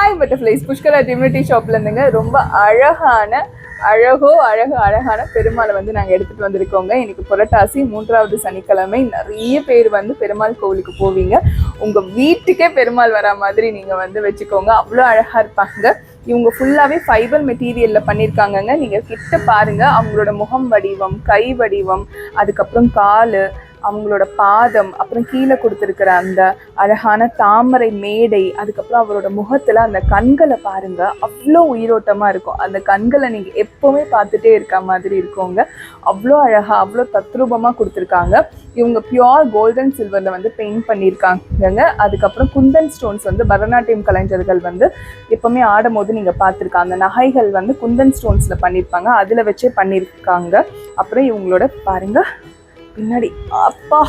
Hi butterflies, Pushkara divinity ஷாப்ல இருந்துங்க. ரொம்ப அழகான பெருமாளை வந்து நாங்கள் எடுத்துகிட்டு வந்திருக்கோங்க. இன்னைக்கு புரட்டாசி 3வது சனிக்கிழமை. நிறைய பேர் வந்து பெருமாள் கோவிலுக்கு போவீங்க. உங்கள் வீட்டுக்கே பெருமாள் வரா மாதிரி நீங்கள் வந்து வச்சுக்கோங்க. அவ்வளோ அழகாக இருப்பாங்க. இவங்க ஃபுல்லாகவே ஃபைபர் மெட்டீரியலில் பண்ணியிருக்காங்கங்க. நீங்கள் கிட்ட பாருங்கள், அவங்களோட முகம் வடிவம், கை வடிவம், அதுக்கப்புறம் கால், அவங்களோட பாதம், அப்புறம் கீழே கொடுத்துருக்கிற அந்த அழகான தாமரை மேடை, அதுக்கப்புறம் அவரோட முகத்தில் அந்த கண்களை பாருங்கள், அவ்வளோ உயிரோட்டமாக இருக்கும். அந்த கண்களை நீங்கள் எப்போவுமே பார்த்துட்டே இருக்க மாதிரி இருக்குங்க. அவ்வளோ அழகாக, அவ்வளோ தத்ரூபமாக கொடுத்துருக்காங்க. இவங்க பியோர் கோல்டன் சில்வரில் வந்து பெயிண்ட் பண்ணியிருக்காங்கங்க. அதுக்கப்புறம் குந்தன் ஸ்டோன்ஸ் வந்து பரதநாட்டியம் கலைஞர்கள் வந்து எப்போவுமே ஆடும் போது நீங்கள் பார்த்துருக்காங்க. நகைகள் வந்து குந்தன் ஸ்டோன்ஸில் பண்ணியிருப்பாங்க, அதில் வச்சே பண்ணியிருக்காங்க. அப்புறம் இவங்களோட பாருங்கள் பின்னாடி அப்பா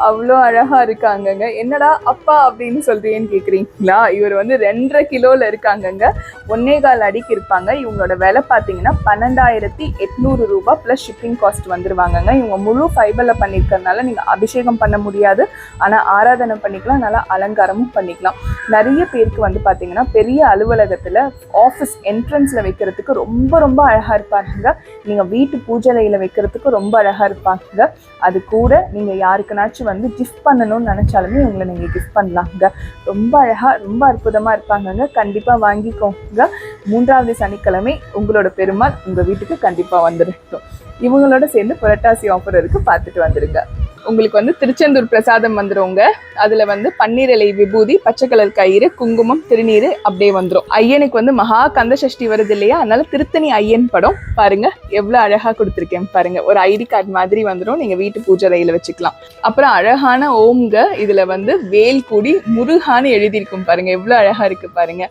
அவ்வளோ அழகா இருக்காங்கங்க. என்னடா அப்பா அப்படின்னு சொல்றீங்கன்னு கேட்குறீங்களா? இவர் வந்து 2.5 கிலோவில் இருக்காங்கங்க. 1.25 அடிக்கு இருப்பாங்க. இவங்களோட விலை பார்த்தீங்கன்னா 12,800 ரூபாய் ப்ளஸ் ஷிப்பிங் காஸ்ட் வந்துருவாங்கங்க. இவங்க முழு ஃபைபரில் பண்ணியிருக்கிறதுனால நீங்கள் அபிஷேகம் பண்ண முடியாது, ஆனால் ஆராதனை பண்ணிக்கலாம், நல்லா அலங்காரமும் பண்ணிக்கலாம். நிறைய பேருக்கு வந்து பார்த்தீங்கன்னா பெரிய அலுவலகத்தில் ஆஃபீஸ் என்ட்ரன்ஸில் வைக்கிறதுக்கு ரொம்ப அழகாக இருப்பாங்க. நீங்கள் வீட்டு பூஜையில் வைக்கிறதுக்கு ரொம்ப அழகாக இருப்பாங்க. அது கூட நீங்கள் யாருக்குனாச்சும் வந்து கிஃப்ட் பண்ணணும்னு நினச்சாலுமே இவங்களை நீங்கள் கிஃப்ட் பண்ணலாங்க. ரொம்ப அழகாக, ரொம்ப அற்புதமாக இருப்பாங்கங்க. கண்டிப்பாக வாங்கிக்கோங்க. 3வது சனிக்கிழமை உங்களோட பெருமாள் உங்கள் வீட்டுக்கு கண்டிப்பாக வந்துருக்கும். இவங்களோட சேர்ந்து புரட்டாசி ஆஃபர் இருக்குது, பார்த்துட்டு வந்துடுங்க. உங்களுக்கு வந்து திருச்செந்தூர் பிரசாதம் வந்துடுங்க. அதில் வந்து பன்னீர் இலை விபூதி, பச்சை கலர் கயிறு, குங்குமம், திருநீர் அப்படியே வந்துடும். ஐயனுக்கு வந்து மகா கந்த சஷ்டி வருது இல்லையா, அதனால திருத்தணி ஐயன் படம் பாருங்க, எவ்வளோ அழகாக கொடுத்துருக்கேன் பாருங்க. ஒரு ஐடி கார்டு மாதிரி வந்துடும், நீங்கள் வீட்டு பூஜை அறையில் வச்சுக்கலாம். அப்புறம் அழகான ஓம்ங்க, இதில் வந்து வேல் கூடி முருகான்னு எழுதியிருக்கும் பாருங்க, எவ்வளோ அழகாக இருக்குது பாருங்க.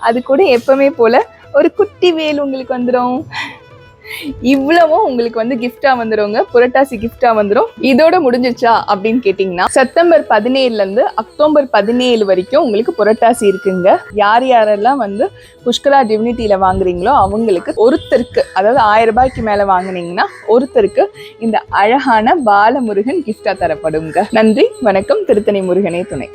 அது கூட எப்பவுமே போல ஒரு குட்டி வேல் உங்களுக்கு வந்துடும். இவ்வளவும் உங்களுக்கு வந்து கிஃப்டா வந்துருங்க, புரட்டாசி கிஃப்டா வந்துடும். இதோட முடிஞ்சிருச்சா அப்படின்னு கேட்டீங்கன்னா, செப்டம்பர் 17 அக்டோபர் 17 வரைக்கும் உங்களுக்கு புரட்டாசி இருக்குங்க. யாரெல்லாம் வந்து புஷ்கரா டிவினிட்டியில வாங்குறீங்களோ அவங்களுக்கு ஒருத்தருக்கு, அதாவது 1000 ரூபாய்க்கு மேல வாங்குனீங்கன்னா ஒருத்தருக்கு இந்த அழகான பாலமுருகன் கிஃப்டா தரப்படுங்க. நன்றி, வணக்கம். திருத்தணி முருகனே துணை.